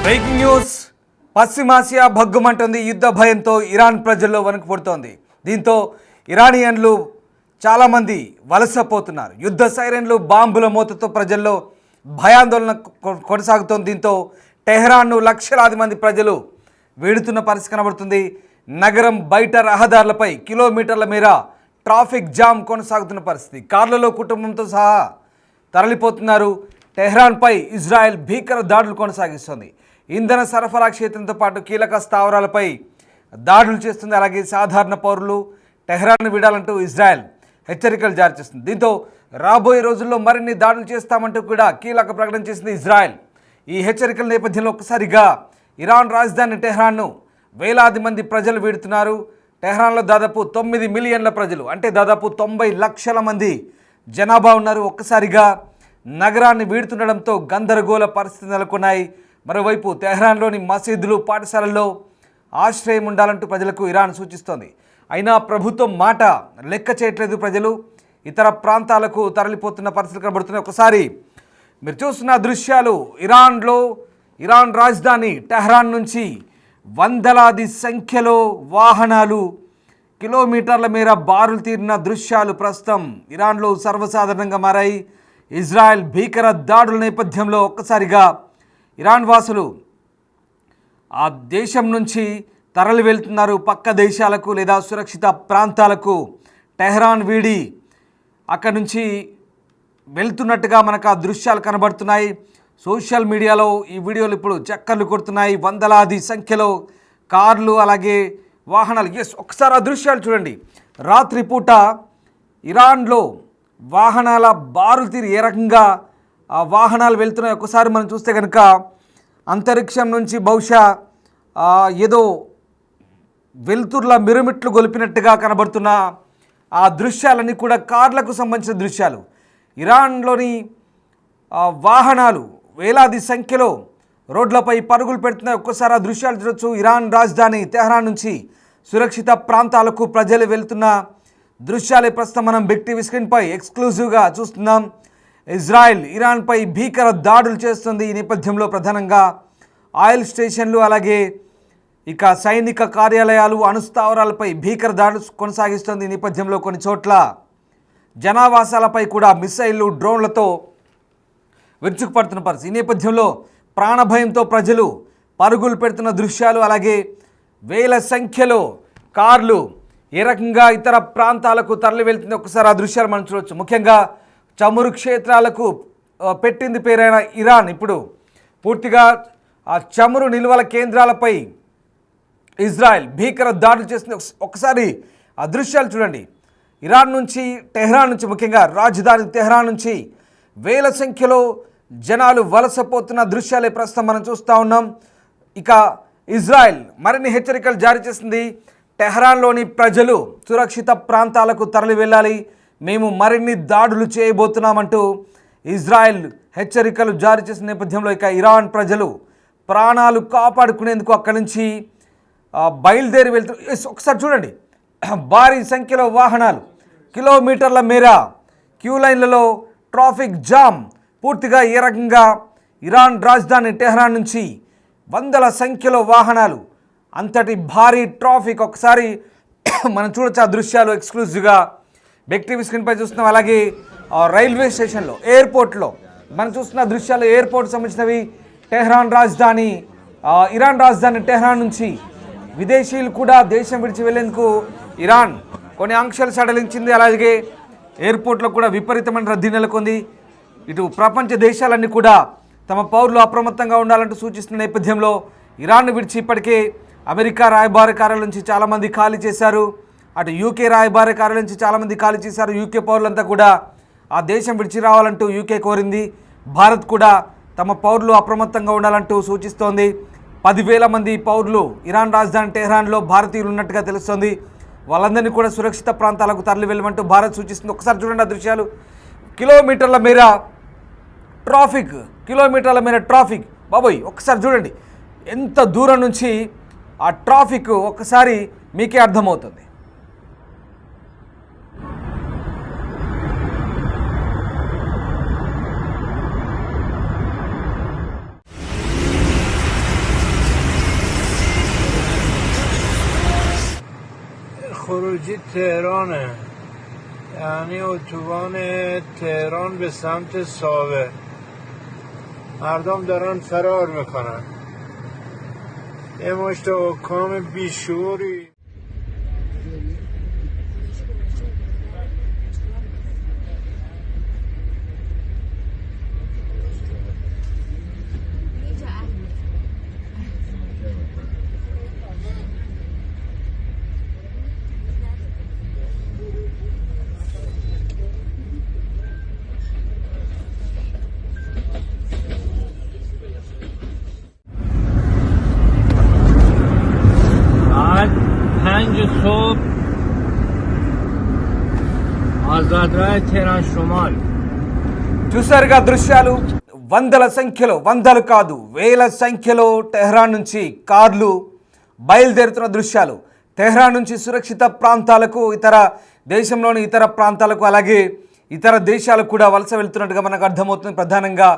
Breaking news. పశ్చిమాసియా భగ్గుమంటుంది. యుద్ధ భయంతో ఇరాన్ ప్రజల్లో వణుకుపుడుతోంది. దీంతో ఇరానియన్లు చాలామంది వలసపోతున్నారు. యుద్ధ సైరన్లు, బాంబుల మోతతో ప్రజల్లో భయాందోళన కొనసాగుతోంది. దీంతో టెహ్రాన్ను లక్షలాది మంది ప్రజలు వేడుతున్న పరిస్థితి కనబడుతుంది. నగరం బయట రహదారులపై కిలోమీటర్ల మేర ట్రాఫిక్ జామ్ కొనసాగుతున్న పరిస్థితి. కార్లలో కుటుంబంతో సహా తరలిపోతున్నారు. టెహ్రాన్పై ఇజ్రాయెల్ భీకర దాడులు కొనసాగిస్తోంది. ఇంధన సరఫరా క్షేత్రంతో పాటు కీలక స్థావరాలపై దాడులు చేస్తుంది. అలాగే సాధారణ పౌరులు టెహ్రాన్ విడాలంటూ ఇజ్రాయెల్ హెచ్చరికలు జారీ చేస్తుంది. దీంతో రాబోయే రోజుల్లో మరిన్ని దాడులు చేస్తామంటూ కూడా కీలక ప్రకటన చేసింది ఇజ్రాయెల్. ఈ హెచ్చరికల నేపథ్యంలో ఒక్కసారిగా ఇరాన్ రాజధాని టెహ్రాన్ను వేలాది మంది ప్రజలు వీడుతున్నారు. టెహ్రాన్లో దాదాపు 9 మిలియన్ల ప్రజలు, అంటే దాదాపు 90 లక్షల మంది జనాభా ఉన్నారు. ఒక్కసారిగా నగరాన్ని వీడుతుండడంతో గందరగోళ పరిస్థితులు నెలకొన్నాయి. మరోవైపు టెహ్రాన్లోని మసీదులు, పాఠశాలల్లో ఆశ్రయం ఉండాలంటూ ప్రజలకు ఇరాన్ సూచిస్తోంది. అయినా ప్రభుత్వం మాట లెక్క చేయట్లేదు. ప్రజలు ఇతర ప్రాంతాలకు తరలిపోతున్న పరిస్థితులు కనబడుతున్నాయి. ఒకసారి మీరు చూస్తున్న దృశ్యాలు ఇరాన్ రాజధాని టెహ్రాన్ నుంచి వందలాది సంఖ్యలో వాహనాలు కిలోమీటర్ల మేర బారులు తీరిన దృశ్యాలు ప్రస్తుతం ఇరాన్లో సర్వసాధారణంగా మారాయి. ఇజ్రాయెల్ భీకర దాడుల నేపథ్యంలో ఒక్కసారిగా ఇరాన్ వాసులు ఆ దేశం నుంచి తరలి వెళ్తున్నారు. పక్క దేశాలకు లేదా సురక్షిత ప్రాంతాలకు టెహ్రాన్ వీడి అక్కడి నుంచి వెళ్తున్నట్టుగా మనకు ఆ దృశ్యాలు కనబడుతున్నాయి. సోషల్ మీడియాలో ఈ వీడియోలు ఇప్పుడు చక్కర్లు కొడుతున్నాయి. వందలాది సంఖ్యలో కార్లు, అలాగే వాహనాలు. ఒకసారి ఆ దృశ్యాలు చూడండి. రాత్రిపూట ఇరాన్లో వాహనాల బారులు తీరి ఏ రకంగా ఆ వాహనాలు వెళ్తున్నాయి ఒకసారి మనం చూస్తే కనుక అంతరిక్షం నుంచి బహుశా ఏదో వెలుతుర్ల మిరుమిట్లు గొలిపినట్టుగా కనబడుతున్న ఆ దృశ్యాలన్నీ కూడా కార్లకు సంబంధించిన దృశ్యాలు. ఇరాన్లోని వాహనాలు వేలాది సంఖ్యలో రోడ్లపై పరుగులు పెడుతున్నాయి. ఒక్కసారి ఆ దృశ్యాలు చూడొచ్చు. ఇరాన్ రాజధాని టెహ్రాన్ నుంచి సురక్షిత ప్రాంతాలకు ప్రజలు వెళ్తున్న దృశ్యాలే ప్రస్తుతం మనం బిగ్ టీవీ స్క్రీన్పై ఎక్స్క్లూజివ్గా చూస్తున్నాం. ఇజ్రాయెల్ ఇరాన్పై భీకర దాడులు చేస్తుంది. ఈ నేపథ్యంలో ప్రధానంగా ఆయిల్ స్టేషన్లు, అలాగే ఇక సైనిక కార్యాలయాలు, అణుస్థావరాలపై భీకర దాడులు కొనసాగిస్తుంది. ఈ నేపథ్యంలో కొన్ని చోట్ల జనావాసాలపై కూడా మిసైళ్లు, డ్రోన్లతో విరుచుకుపడుతున్న పరిస్థితి. ఈ నేపథ్యంలో ప్రాణభయంతో ప్రజలు పరుగులు పెడుతున్న దృశ్యాలు, అలాగే వేల సంఖ్యలో కార్లు ఏ రకంగా ఇతర ప్రాంతాలకు తరలి వెళ్తుంది ఒకసారి ఆ దృశ్యాలు మనం చూడవచ్చు. ముఖ్యంగా చమురు క్షేత్రాలకు పెట్టింది పేరైన ఇరాన్ ఇప్పుడు పూర్తిగా ఆ చమురు నిల్వల కేంద్రాలపై ఇజ్రాయెల్ భీకర దాడులు చేస్తుంది. ఒకసారి ఆ దృశ్యాలు చూడండి. ఇరాన్ నుంచి టెహ్రాన్ నుంచి, ముఖ్యంగా రాజధాని టెహ్రాన్ నుంచి వేల సంఖ్యలో జనాలు వలసపోతున్న దృశ్యాలే ప్రస్తుతం మనం చూస్తూ ఉన్నాం. ఇక ఇజ్రాయెల్ మరిన్ని హెచ్చరికలు జారీ చేసింది. టెహ్రాన్లోని ప్రజలు సురక్షిత ప్రాంతాలకు తరలి వెళ్ళాలి, మేము మరిన్ని దాడులు చేయబోతున్నామంటూ ఇజ్రాయెల్ హెచ్చరికలు జారీ చేసిన నేపథ్యంలో ఇక ఇరాన్ ప్రజలు ప్రాణాలు కాపాడుకునేందుకు అక్కడి నుంచి బయలుదేరి వెళ్తూ ఒకసారి చూడండి. భారీ సంఖ్యలో వాహనాలు, కిలోమీటర్ల మేర క్యూ లైన్లలో ట్రాఫిక్ జామ్. పూర్తిగా ఏ రకంగా ఇరాన్ రాజధాని టెహ్రాన్ నుంచి వందల సంఖ్యలో వాహనాలు, అంతటి భారీ ట్రాఫిక్. ఒకసారి మనం చూడొచ్చు ఆ దృశ్యాలు ఎక్స్క్లూజివ్గా బిగ్ టీవీ స్క్రీన్పై చూస్తున్నాం. అలాగే రైల్వే స్టేషన్లో, ఎయిర్పోర్ట్లో మనం చూస్తున్న దృశ్యాలు ఎయిర్పోర్ట్ సంబంధించినవి. టెహ్రాన్ రాజధాని ఇరాన్ రాజధాని టెహ్రాన్ నుంచి విదేశీయులు కూడా దేశం విడిచి వెళ్లేందుకు ఇరాన్ కొన్ని ఆంక్షలు సడలించింది. అలాగే ఎయిర్పోర్ట్లో కూడా విపరీతమైన రద్దీ నెలకొంది. ఇటు ప్రపంచ దేశాలన్నీ కూడా తమ పౌరులు అప్రమత్తంగా ఉండాలంటూ సూచిస్తున్న నేపథ్యంలో ఇరాన్ను విడిచి ఇప్పటికే అమెరికా రాయబార కార్యాలయం నుంచి చాలామంది ఖాళీ చేశారు. అటు యూకే రాయబార కార్యాలయం నుంచి చాలామంది ఖాళీ చేశారు. యూకే పౌరులంతా కూడా ఆ దేశం విడిచి రావాలంటూ యూకే కోరింది. భారత్ కూడా తమ పౌరులు అప్రమత్తంగా ఉండాలంటూ సూచిస్తోంది. 10,000 మంది పౌరులు ఇరాన్ రాజధాని టెహ్రాన్లో భారతీయులు ఉన్నట్టుగా తెలుస్తోంది. వాళ్ళందరినీ కూడా సురక్షిత ప్రాంతాలకు తరలి వెళ్ళమంటూ భారత్ సూచిస్తుంది. ఒకసారి చూడండి ఆ దృశ్యాలు. కిలోమీటర్ల మేర ట్రాఫిక్. బాబోయ్, ఒకసారి చూడండి ఎంత దూరం నుంచి ఆ ట్రాఫిక్ ఒక్కసారి మీకే అర్థమవుతుంది. خروجی تهرانه، یعنی اتوبان تهران به سمت ساوه. مردم دارن فرار میکنن. یه مشت حکام بیشعوری. ساعت 5 صبح ఆజాద్రాయ్ తెహరాన్ షుమాల్. చూసారుగా దృశ్యాలు. వందల సంఖ్యలో, వందలు కాదు వేల సంఖ్యలో టెహ్రాన్ నుంచి కార్లు బయలుదేరుతున్న దృశ్యాలు. టెహ్రాన్ నుంచి సురక్షిత ప్రాంతాలకు, ఇతర దేశంలోని ఇతర ప్రాంతాలకు, అలాగే ఇతర దేశాలకు కూడా వలస వెళ్తున్నట్టుగా మనకు అర్థమవుతుంది. ప్రధానంగా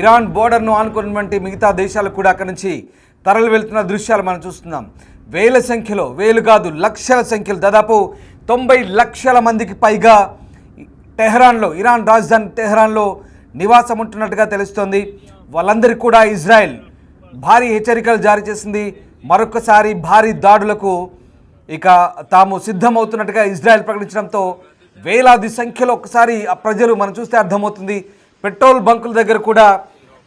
ఇరాన్ బోర్డర్ను ఆనుకున్నటువంటి మిగతా దేశాలకు కూడా అక్కడి నుంచి తరలి వెళ్తున్న దృశ్యాలు మనం చూస్తున్నాం. వేల సంఖ్యలో, వేలు కాదు లక్షల సంఖ్యలో, దాదాపు 90 లక్షల మందికి పైగా టెహ్రాన్లో, ఇరాన్ రాజధాని టెహ్రాన్లో నివాసం ఉంటున్నట్టుగా తెలుస్తోంది. వాళ్ళందరికీ కూడా ఇజ్రాయెల్ భారీ హెచ్చరికలు జారీ చేసింది. మరొకసారి భారీ దాడులకు ఇక తాము సిద్ధమవుతున్నట్టుగా ఇజ్రాయెల్ ప్రకటించడంతో వేలాది సంఖ్యలో ఒకసారి ఆ ప్రజలు మనం చూస్తే అర్థమవుతుంది. పెట్రోల్ బంకుల దగ్గర కూడా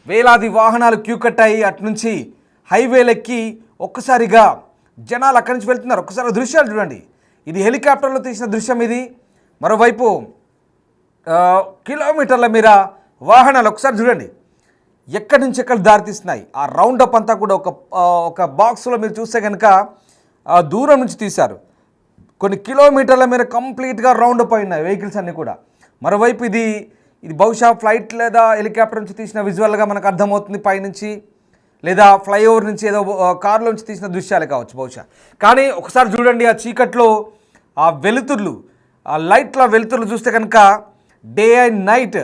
వేలాది వాహనాలు క్యూ కట్టాయి. అటు నుంచి హైవేలెక్కి ఒక్కసారిగా జనాలు అక్కడి నుంచి వెళ్తున్నారు. ఒక్కసారి దృశ్యాలు చూడండి. ఇది హెలికాప్టర్లో తీసిన దృశ్యం ఇది. మరోవైపు కిలోమీటర్ల మేర వాహనాలు ఒకసారి చూడండి ఎక్కడి నుంచి ఎక్కడ దారితీస్తున్నాయి. ఆ రౌండప్ అంతా కూడా ఒక బాక్స్లో మీరు చూస్తే కనుక దూరం నుంచి తీశారు. కొన్ని కిలోమీటర్ల మేర కంప్లీట్గా రౌండప్ అయినాయి వెహికల్స్ అన్నీ కూడా. మరోవైపు ఇది బహుశా ఫ్లైట్ లేదా హెలికాప్టర్ నుంచి తీసిన విజువల్గా మనకు అర్థమవుతుంది. పైనుంచి లేదా ఫ్లైఓవర్ నుంచి ఏదో కారులో నుంచి తీసిన దృశ్యాలు కావచ్చు బహుశా. కానీ ఒకసారి చూడండి ఆ చీకట్లో ఆ వెలుతుర్లు, ఆ లైట్ల వెలుతుర్లు చూస్తే కనుక డే అండ్ నైట్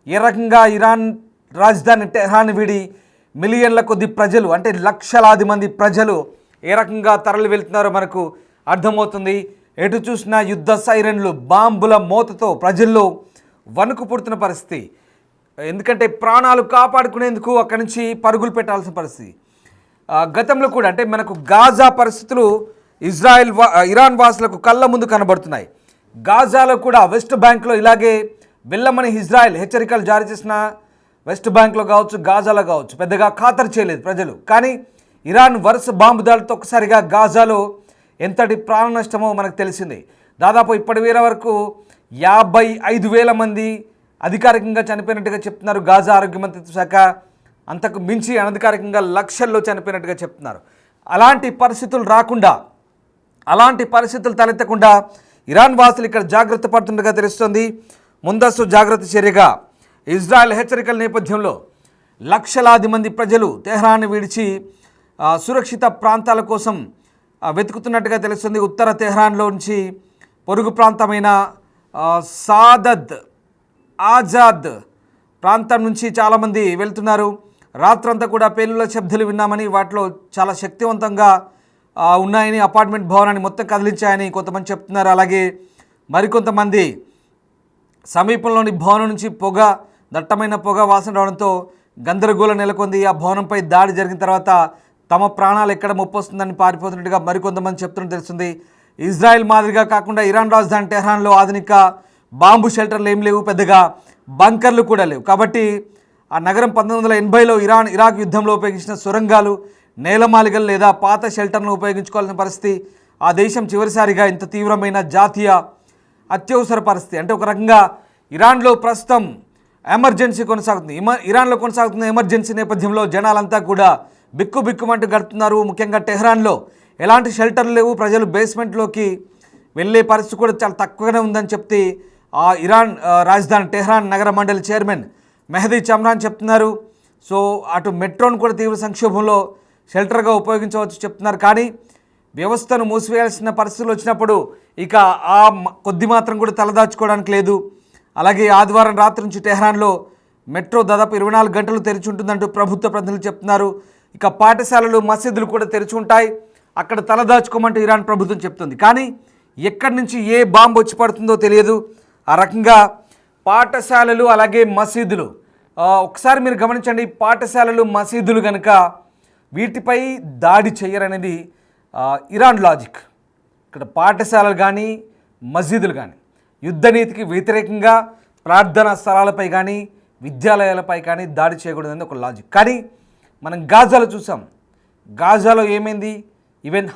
ఏ రకంగా ఇరాన్ రాజధాని టెహ్రాన్ వీడి మిలియన్ల కొద్ది ప్రజలు, అంటే లక్షలాది మంది ప్రజలు ఏ రకంగా తరలి వెళ్తున్నారో మనకు అర్థమవుతుంది. ఎటు చూసినా యుద్ధ సైరన్లు, బాంబుల మోతతో ప్రజల్లో వణుకు పుడుతున్న పరిస్థితి. ఎందుకంటే ప్రాణాలు కాపాడుకునేందుకు అక్కడి నుంచి పరుగులు పెట్టాల్సిన పరిస్థితి. గతంలో కూడా అంటే మనకు గాజా పరిస్థితులు ఇరాన్ వాసులకు కళ్ళ ముందు కనబడుతున్నాయి. గాజాలో కూడా వెస్ట్ బ్యాంక్లో ఇలాగే వెళ్ళమని ఇజ్రాయెల్ హెచ్చరికలు జారీ చేసిన వెస్ట్ బ్యాంక్లో కావచ్చు, గాజాలో కావచ్చు పెద్దగా ఖాతరు చేయలేదు ప్రజలు. కానీ ఇరాన్ వరుస బాంబు దాడితో ఒక్కసారిగా గాజాలో ఎంతటి ప్రాణ నష్టమో మనకు తెలిసింది. దాదాపు ఇప్పటి వరకు 55,000 మంది అధికారికంగా చనిపోయినట్టుగా చెప్తున్నారు గాజా ఆరోగ్య మంత్రిత్వ శాఖ. అంతకు మించి అనధికారికంగా లక్షల్లో చనిపోయినట్టుగా చెప్తున్నారు. అలాంటి పరిస్థితులు రాకుండా, అలాంటి పరిస్థితులు తలెత్తకుండా ఇరాన్ వాసులు ఇక్కడ జాగ్రత్త పడుతుండగా తెలుస్తోంది. ముందస్తు జాగ్రత్త చర్యగా ఇజ్రాయెల్ హెచ్చరికల నేపథ్యంలో లక్షలాది మంది ప్రజలు టెహ్రాన్ విడిచి సురక్షిత ప్రాంతాల కోసం వెతుకుతున్నట్టుగా తెలుస్తుంది. ఉత్తర టెహ్రాన్లో నుంచి పొరుగు ప్రాంతమైన సాదద్, ఆజాద్ ప్రాంతం నుంచి చాలామంది వెళ్తున్నారు. రాత్రంతా కూడా పేలుళ్ల శబ్దాలు విన్నామని, వాటిలో చాలా శక్తివంతంగా ఉన్నాయని, అపార్ట్మెంట్ భవనాన్ని మొత్తం కదిలించాయని కొంతమంది చెప్తున్నారు. అలాగే మరికొంతమంది సమీపంలోని భవనం నుంచి దట్టమైన పొగ వాసన రావడంతో గందరగోళం నెలకొంది. ఆ భవనంపై దాడి జరిగిన తర్వాత తమ ప్రాణాలు ఎక్కడ ముప్పొస్తుందని పారిపోతున్నట్టుగా మరికొంతమంది చెప్తున్నట్టు తెలుస్తుంది. ఇజ్రాయెల్ మాదిరిగా కాకుండా ఇరాన్ రాజధాని టెహ్రాన్లో ఆధునిక బాంబు షెల్టర్లు ఏం లేవు, పెద్దగా బంకర్లు కూడా లేవు. కాబట్టి ఆ నగరం 1980లో ఇరాక్ యుద్ధంలో ఉపయోగించిన సొరంగాలు, నేలమాలిగలు లేదా పాత షెల్టర్ను ఉపయోగించుకోవాల్సిన పరిస్థితి. ఆ దేశం చివరిసారిగా ఇంత తీవ్రమైన జాతీయ అత్యవసర పరిస్థితి. అంటే ఒక రకంగా ఇరాన్లో ప్రస్తుతం ఎమర్జెన్సీ కొనసాగుతుంది. ఇరాన్లో కొనసాగుతున్న ఎమర్జెన్సీ నేపథ్యంలో జనాలంతా కూడా బిక్కుమంటూ గడుపుతున్నారు. ముఖ్యంగా టెహ్రాన్లో ఎలాంటి షెల్టర్లు లేవు. ప్రజలు బేస్మెంట్లోకి వెళ్ళే పరిస్థితి కూడా చాలా తక్కువగానే ఉందని చెప్తే ఆ ఇరాన్ రాజధాని టెహ్రాన్ నగర మండలి చైర్మన్ మెహదీ చమ్రాన్ చెప్తున్నారు. సో అటు మెట్రోను కూడా తీవ్ర సంక్షోభంలో షెల్టర్గా ఉపయోగించవచ్చు చెప్తున్నారు. కానీ వ్యవస్థను మూసివేయాల్సిన పరిస్థితులు వచ్చినప్పుడు ఇక ఆ కొద్ది మాత్రం కూడా తలదాచుకోవడానికి లేదు. అలాగే ఆదివారం రాత్రి నుంచి టెహ్రాన్లో మెట్రో దాదాపు 24 గంటలు తెరిచి ఉంటుందంటూ ప్రభుత్వ ప్రతినిధులు చెప్తున్నారు. ఇక పాఠశాలలు, మసీదులు కూడా తెరిచి ఉంటాయి. అక్కడ తలదాచుకోమంటూ ఇరాన్ ప్రభుత్వం చెప్తుంది. కానీ ఎక్కడి నుంచి ఏ బాంబు వచ్చి పడుతుందో తెలియదు. ఆ రకంగా పాఠశాలలు అలాగే మసీదులు, ఒకసారి మీరు గమనించండి, పాఠశాలలు మసీదులు కనుక వీటిపై దాడి చేయరనేది ఇరాన్ లాజిక్. ఇక్కడ పాఠశాలలు కానీ మసీదులు కానీ యుద్ధనీతికి వ్యతిరేకంగా ప్రార్థనా స్థలాలపై కానీ విద్యాలయాలపై కానీ దాడి చేయకూడదని ఒక లాజిక్. కానీ మనం గాజాలో చూసాం. గాజాలో ఏమైంది? ఈవెన్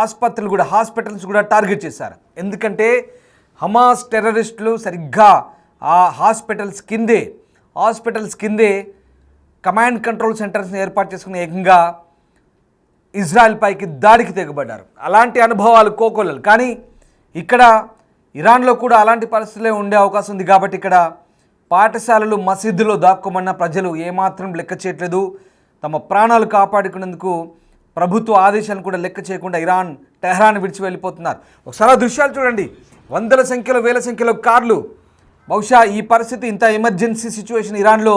ఆసుపత్రులు కూడా, హాస్పిటల్స్ కూడా టార్గెట్ చేశారు. ఎందుకంటే హమాస్ టెర్రరిస్టులు సరిగ్గా ఆ హాస్పిటల్స్ కిందే కమాండ్ కంట్రోల్ సెంటర్స్ని ఏర్పాటు చేసుకుని ఏకంగా ఇజ్రాయెల్ పైకి దాడికి తెగబడ్డారు. అలాంటి అనుభవాలు కోకొల్లలు. కానీ ఇక్కడ ఇరాన్లో కూడా అలాంటి పరిస్థితులే ఉండే అవకాశం ఉంది. కాబట్టి ఇక్కడ పాఠశాలలు మసీదులో దాక్కోమన్న ప్రజలు ఏమాత్రం లెక్క చేయట్లేదు. తమ ప్రాణాలు కాపాడుకునేందుకు ప్రభుత్వ ఆదేశాలను కూడా లెక్క చేయకుండా టెహ్రాన్ విడిచి వెళ్ళిపోతున్నారు. ఒకసారి దృశ్యాలు చూడండి. వందల సంఖ్యలో వేల సంఖ్యలో కార్లు. బహుశా ఈ పరిస్థితి, ఇంత ఎమర్జెన్సీ సిచ్యువేషన్ ఇరాన్లో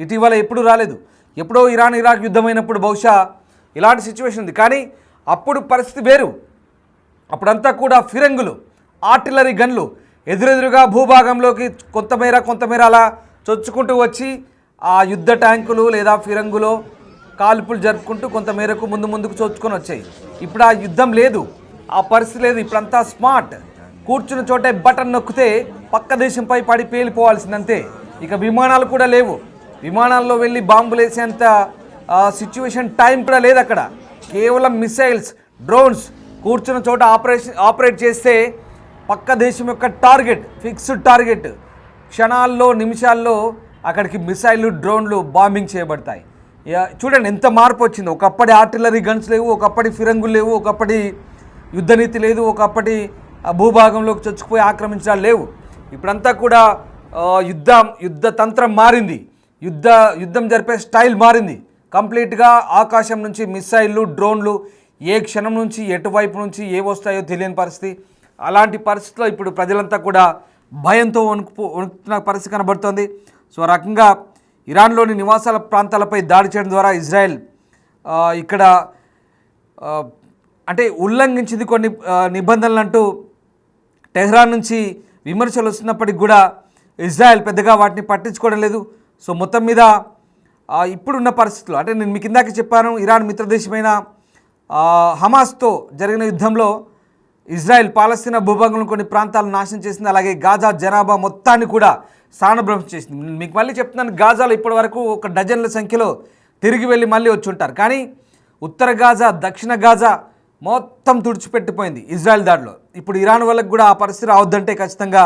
ఇటీవల ఎప్పుడు రాలేదు. ఎప్పుడో ఇరాక్ యుద్ధమైనప్పుడు బహుశా ఇలాంటి సిచ్యువేషన్ ఉంది. కానీ అప్పుడు పరిస్థితి వేరు. అప్పుడంతా కూడా ఫిరంగులు, ఆర్టిలరీ గన్లు ఎదురెదురుగా భూభాగంలోకి కొంతమేర అలా చొచ్చుకుంటూ వచ్చి ఆ యుద్ధ ట్యాంకులు లేదా ఫిరంగులో కాల్పులు జరుపుకుంటూ కొంతమేరకు ముందుకు చొచ్చుకొని వచ్చాయి. ఇప్పుడు ఆ యుద్ధం లేదు, ఆ పరిస్థితి లేదు. ఇప్పుడంతా స్మార్ట్. కూర్చున్న చోటే బటన్ నొక్కితే పక్క దేశంపై పడి పేలిపోవాల్సిందంతే. ఇక విమానాలు కూడా లేవు. విమానాల్లో వెళ్ళి బాంబులు వేసేంత సిచ్యువేషన్ టైం కూడా లేదు అక్కడ. కేవలం మిసైల్స్, డ్రోన్స్ కూర్చున్న చోట ఆపరేట్ చేస్తే పక్క దేశం యొక్క టార్గెట్, ఫిక్స్డ్ టార్గెట్, క్షణాల్లో నిమిషాల్లో అక్కడికి మిసైళ్ళు, డ్రోన్లు బాంబింగ్ చేయబడతాయి. చూడండి ఎంత మార్పు వచ్చింది. ఒకప్పటి ఆర్టిలరీ గన్స్ లేవు, ఒకప్పటి ఫిరంగులు లేవు, ఒకప్పటి యుద్ధనీతి లేదు, ఒకప్పటి భూభాగంలోకి చొచ్చుకుపోయి ఆక్రమించడాలు లేవు. ఇప్పుడంతా కూడా యుద్ధ తంత్రం మారింది. యుద్ధం జరిపే స్టైల్ మారింది. కంప్లీట్గా ఆకాశం నుంచి మిసైళ్ళు, డ్రోన్లు ఏ క్షణం నుంచి ఎటువైపు నుంచి ఏ వస్తాయో తెలియని పరిస్థితి. అలాంటి పరిస్థితిలో ఇప్పుడు ప్రజలంతా కూడా భయంతో వణుకుతున్న పరిస్థితి కనబడుతోంది. సో ఆ రకంగా ఇరాన్లోని నివాసాల ప్రాంతాలపై దాడి చేయడం ద్వారా ఇజ్రాయెల్ ఇక్కడ అంటే ఉల్లంఘించింది కొన్ని నిబంధనలు అంటూ టెహ్రాన్ నుంచి విమర్శలు వస్తున్నప్పటికి కూడా ఇజ్రాయెల్ పెద్దగా వాటిని పట్టించుకోవడం లేదు. సో మొత్తం మీద ఇప్పుడున్న పరిస్థితుల్లో, అంటే నేను మీకు ఇందాక చెప్పాను, ఇరాన్ మిత్రదేశమైన హమాస్తో జరిగిన యుద్ధంలో ఇజ్రాయెల్ పాలస్తీనా భూభాగంలో కొన్ని ప్రాంతాలను నాశనం చేసింది. అలాగే గాజా జనాభా మొత్తాన్ని కూడా స్థానభ్రంశం చేసింది. మీకు మళ్ళీ చెప్తున్నాను, గాజాలో ఇప్పటి వరకు ఒక డజన్ల సంఖ్యలో తిరిగి వెళ్ళి మళ్ళీ వచ్చి ఉంటారు. కానీ ఉత్తర గాజా, దక్షిణ గాజా మొత్తం తుడిచిపెట్టిపోయింది ఇజ్రాయెల్ దాడిలో. ఇప్పుడు ఇరాన్ వాళ్ళకు కూడా ఆ పరిస్థితి రావద్దంటే ఖచ్చితంగా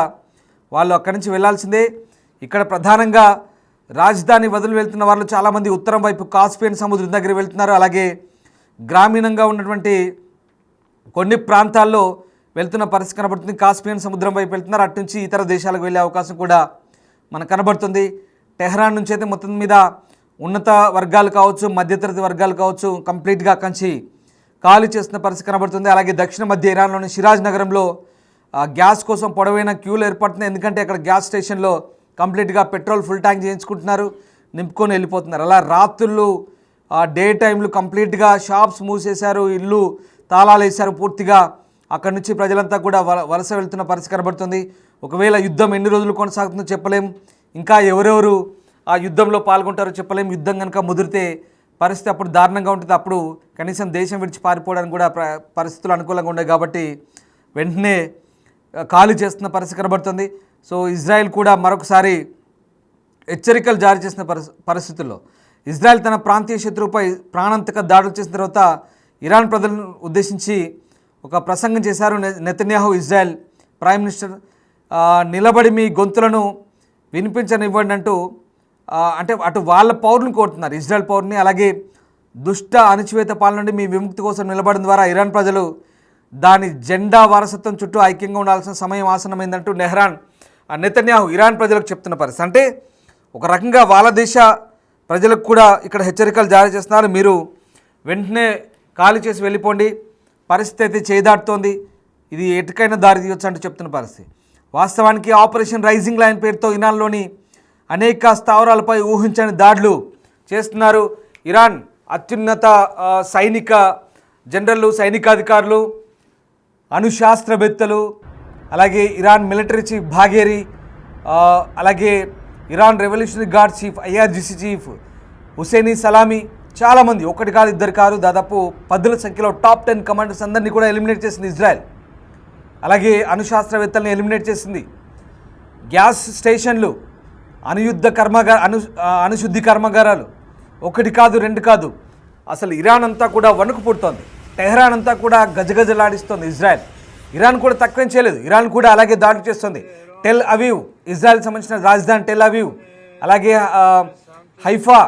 వాళ్ళు అక్కడి నుంచి వెళ్లాల్సిందే. ఇక్కడ ప్రధానంగా రాజధాని వదిలి వెళ్తున్న వాళ్ళు చాలామంది ఉత్తరం వైపు కాస్పియన్ సముద్రం దగ్గర వెళ్తున్నారు. అలాగే గ్రామీణంగా ఉన్నటువంటి కొన్ని ప్రాంతాల్లో వెళ్తున్న పరిస్థితి కనబడుతుంది. కాస్పియన్ సముద్రం వైపు వెళ్తున్నారు. అటు నుంచి ఇతర దేశాలకు వెళ్ళే అవకాశం కూడా మనకు కనబడుతుంది. టెహ్రాన్ నుంచి అయితే మొత్తం మీద ఉన్నత వర్గాలు కావచ్చు, మధ్యతరగతి వర్గాలు కావచ్చు, కంప్లీట్గా కంచి ఖాళీ చేస్తున్న పరిస్థితి కనబడుతుంది. అలాగే దక్షిణ మధ్య ఇరాన్లోని షిరాజ్ నగరంలో గ్యాస్ కోసం పొడవైన క్యూలు ఏర్పడుతున్నాయి. ఎందుకంటే అక్కడ గ్యాస్ స్టేషన్లో కంప్లీట్గా పెట్రోల్ ఫుల్ ట్యాంక్ చేయించుకుంటున్నారు, నింపుకొని వెళ్ళిపోతున్నారు. అలా రాత్రులు డే టైంలు కంప్లీట్గా షాప్స్ మూసేశారు, ఇల్లు తాళాలు వేశారు పూర్తిగా. అక్కడి నుంచి ప్రజలంతా కూడా వలస వెళ్తున్న పరిస్థితి కనబడుతుంది. ఒకవేళ యుద్ధం ఎన్ని రోజులు కొనసాగుతుందో చెప్పలేం, ఇంకా ఎవరెవరు ఆ యుద్ధంలో పాల్గొంటారో చెప్పలేం. యుద్ధం కనుక ముదిరితే పరిస్థితి అప్పుడు దారుణంగా ఉంటుంది. అప్పుడు కనీసం దేశం విడిచి పారిపోవడానికి కూడా పరిస్థితులు అనుకూలంగా ఉన్నాయి. కాబట్టి వెంటనే ఖాళీ చేస్తున్న పరిస్థితి కనబడుతుంది. సో ఇజ్రాయెల్ కూడా మరొకసారి హెచ్చరికలు జారీ చేసిన పరిస్థితుల్లో ఇజ్రాయెల్ తన ప్రాంతీయ శత్రువుపై ప్రాణాంతక దాడులు చేసిన తర్వాత ఇరాన్ ప్రజలను ఉద్దేశించి ఒక ప్రసంగం చేశారు నెతన్యాహు. ఇజ్రాయెల్ ప్రైమ్ మినిస్టర్ నిలబడి మీ గొంతులను వినిపించనివ్వండి అంటూ అంటే అటు వాళ్ళ పౌరులను కోరుతున్నారు, ఇజ్రాయెల్ పౌరుని. అలాగే దుష్ట అణచివేత పాలన నుండి మీ విముక్తి కోసం నిలబడడం ద్వారా ఇరాన్ ప్రజలు దాని జెండా వారసత్వం చుట్టూ ఐక్యంగా ఉండాల్సిన సమయం ఆసనమైందంటూ నెతన్యాహు ఇరాన్ ప్రజలకు చెప్తున్న పరిస్థితి. అంటే ఒక రకంగా వాళ్ళ దేశ ప్రజలకు కూడా ఇక్కడ హెచ్చరికలు జారీ చేస్తున్నారు. మీరు వెంటనే ఖాళీ చేసి వెళ్ళిపోండి, పరిస్థితి అయితే చేదాటుతోంది, ఇది ఎటుకైనా దారి తీయొచ్చు అంటూ చెప్తున్న పరిస్థితి. వాస్తవానికి ఆపరేషన్ రైజింగ్ లైన్ పేరుతో ఇరాన్లోని అనేక స్థావరాలపై ఊహించని దాడులు చేస్తున్నారు. ఇరాన్ అత్యున్నత సైనిక జనరల్లు, సైనికాధికారులు, అణుశాస్త్రవేత్తలు, అలాగే ఇరాన్ మిలిటరీ చీఫ్ బాఘేరి, అలాగే Iran revolutionary guard chief IRGC chief Hosseini Salami, చాలామంది, ఒకటి కాదు ఇద్దరు కాదు, దాదాపు 10ల సంఖ్యలో టాప్ 10 కమాండర్స్ అందరినీ కూడా ఎలిమినేట్ చేసింది ఇజ్రాయెల్. అలాగే అణుశాస్త్రవేత్తల్ని ఎలిమినేట్ చేసింది. గ్యాస్ స్టేషన్లు, అణుశుద్ధి కర్మాగారాలు, ఒకటి కాదు రెండు కాదు, అసలు ఇరాన్ అంతా కూడా వణుకు పుడుతోంది. టెహ్రాన్ అంతా కూడా గజగజలాడిస్తోంది ఇజ్రాయెల్. ఇరాన్ కూడా తక్కువేం చేయలేదు, ఇరాన్ కూడా అలాగే దాడులు చేస్తుంది. టెల్ అవీవ్, ఇజ్రాయెల్కి సంబంధించిన రాజధాని టెల్ అవీవ్, అలాగే హైఫా,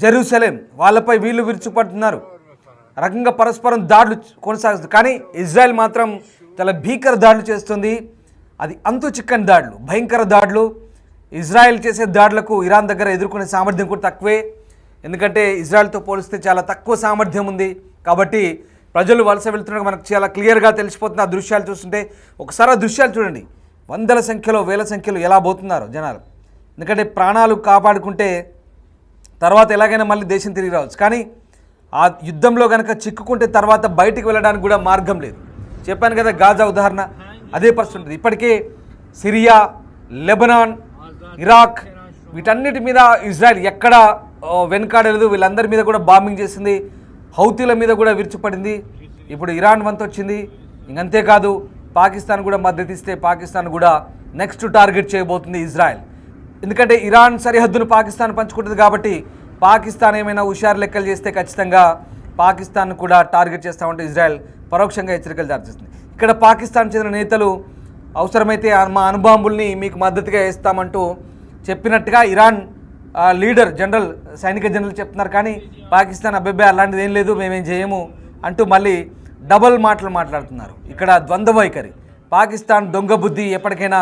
జెరూసలేం, వాళ్ళపై వీళ్ళు విరుచుపడుతున్నారు. రకంగా పరస్పరం దాడులు కొనసాగుతుంది. కానీ ఇజ్రాయెల్ మాత్రం చాలా భీకర దాడులు చేస్తుంది. అది అంతు చిక్కని దాడులు, భయంకర దాడులు. ఇజ్రాయెల్ చేసే దాడులకు ఇరాన్ దగ్గర ఎదుర్కొనే సామర్థ్యం కూడా తక్కువే. ఎందుకంటే ఇజ్రాయెల్తో పోలిస్తే చాలా తక్కువ సామర్థ్యం ఉంది. కాబట్టి ప్రజలు వలస వెళ్తున్న మనకు చాలా క్లియర్గా తెలిసిపోతుంది ఆ దృశ్యాలు చూస్తుంటే. ఒకసారి ఆ దృశ్యాలు చూడండి, వందల సంఖ్యలో వేల సంఖ్యలో ఎలా పోతున్నారు జనాలు. ఎందుకంటే ప్రాణాలు కాపాడుకుంటే తర్వాత ఎలాగైనా మళ్ళీ దేశం తిరిగి రావచ్చు. కానీ ఆ యుద్ధంలో కనుక చిక్కుకుంటే తర్వాత బయటికి వెళ్ళడానికి కూడా మార్గం లేదు. చెప్పాను కదా గాజా ఉదాహరణ, అదే పరిస్థితి ఉంటుంది. ఇప్పటికే సిరియా, లెబనాన్, ఇరాక్, వీటన్నిటి మీద ఇజ్రాయెల్ ఎక్కడ వెనుకాడలేదు. వీళ్ళందరి మీద కూడా బాంబింగ్ చేసింది. హౌతీల మీద కూడా విరుచుపడింది. ఇప్పుడు ఇరాన్ వంతు వచ్చింది. ఇంకంతేకాదు పాకిస్తాన్ కూడా మద్దతు ఇస్తే పాకిస్తాన్ కూడా నెక్స్ట్ టార్గెట్ చేయబోతుంది ఇజ్రాయెల్. ఎందుకంటే ఇరాన్ సరిహద్దును పాకిస్తాన్ పంచుకుంటుంది కాబట్టి పాకిస్తాన్ ఏమైనా హుషారు లెక్కలు చేస్తే ఖచ్చితంగా పాకిస్తాన్ కూడా టార్గెట్ చేస్తామంటే ఇజ్రాయెల్ పరోక్షంగా హెచ్చరికలు జారీ చేస్తుంది. ఇక్కడ పాకిస్తాన్ చెందిన నేతలు అవసరమైతే మా అణుబాంబుల్ని మీకు మద్దతుగా వేస్తామంటూ చెప్పినట్టుగా ఇరాన్ లీడర్ సైనిక జనరల్ చెప్తున్నారు. కానీ పాకిస్తాన్ అబ్బాయి అలాంటిది ఏం లేదు, మేమేం చేయము అంటూ మళ్ళీ డబల్ మాటలు మాట్లాడుతున్నారు. ఇక్కడ ద్వంద్వ వైఖరి. పాకిస్తాన్ దొంగ బుద్ధి ఎప్పటికైనా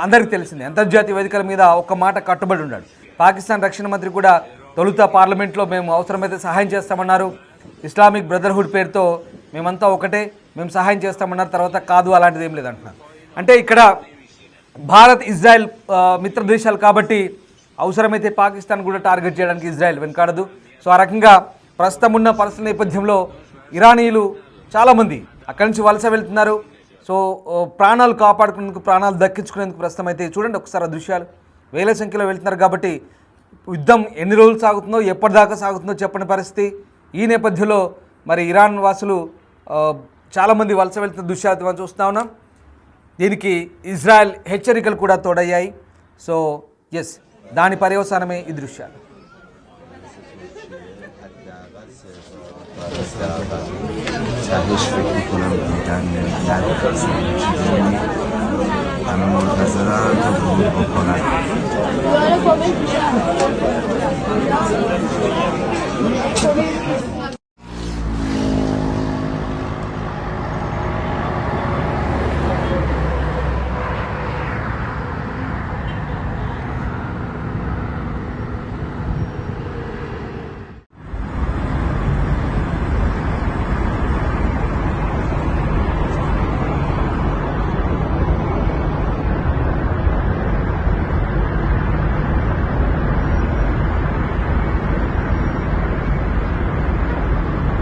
అందరికీ తెలిసింది. అంతర్జాతీయ వేదికల మీద ఒక్క మాట కట్టుబడి ఉన్నాడు. పాకిస్తాన్ రక్షణ మంత్రి కూడా తొలుత పార్లమెంట్లో మేము అవసరమైతే సహాయం చేస్తామన్నారు. ఇస్లామిక్ బ్రదర్హుడ్ పేరుతో మేమంతా ఒకటే, మేము సహాయం చేస్తామన్నారు. తర్వాత కాదు అలాంటిది ఏం లేదంటున్నారు. అంటే ఇక్కడ భారత్ ఇజ్రాయెల్ మిత్ర దేశాలు కాబట్టి అవసరమైతే పాకిస్తాన్ కూడా టార్గెట్ చేయడానికి ఇజ్రాయెల్ వెనుకాడదు. సో ఆ రకంగా ప్రస్తుతం ఉన్న పరిస్థితుల నేపథ్యంలో ఇరానీయులు చాలామంది అక్కడి నుంచి వలస వెళ్తున్నారు. సో ప్రాణాలు కాపాడుకునేందుకు, ప్రాణాలు దక్కించుకునేందుకు ప్రస్తుతం అయితే చూడండి ఒకసారి ఆ దృశ్యాలు. వేల సంఖ్యలో వెళ్తున్నారు కాబట్టి యుద్ధం ఎన్ని రోజులు సాగుతుందో, ఎప్పటిదాకా సాగుతుందో చెప్పని పరిస్థితి. ఈ నేపథ్యంలో మరి ఇరాన్ వాసులు చాలామంది వలస వెళ్తున్న దృశ్యాలు మనం చూస్తూ ఉన్నాం. దీనికి ఇజ్రాయెల్ హెచ్చరికలు కూడా తోడయ్యాయి. సో ఎస్, దాని పర్యవసానమే ఈ దృశ్యాలు. تهش فکر میکنم دیدن نمیدن همه منتظرن تا ورود بکنن دوباره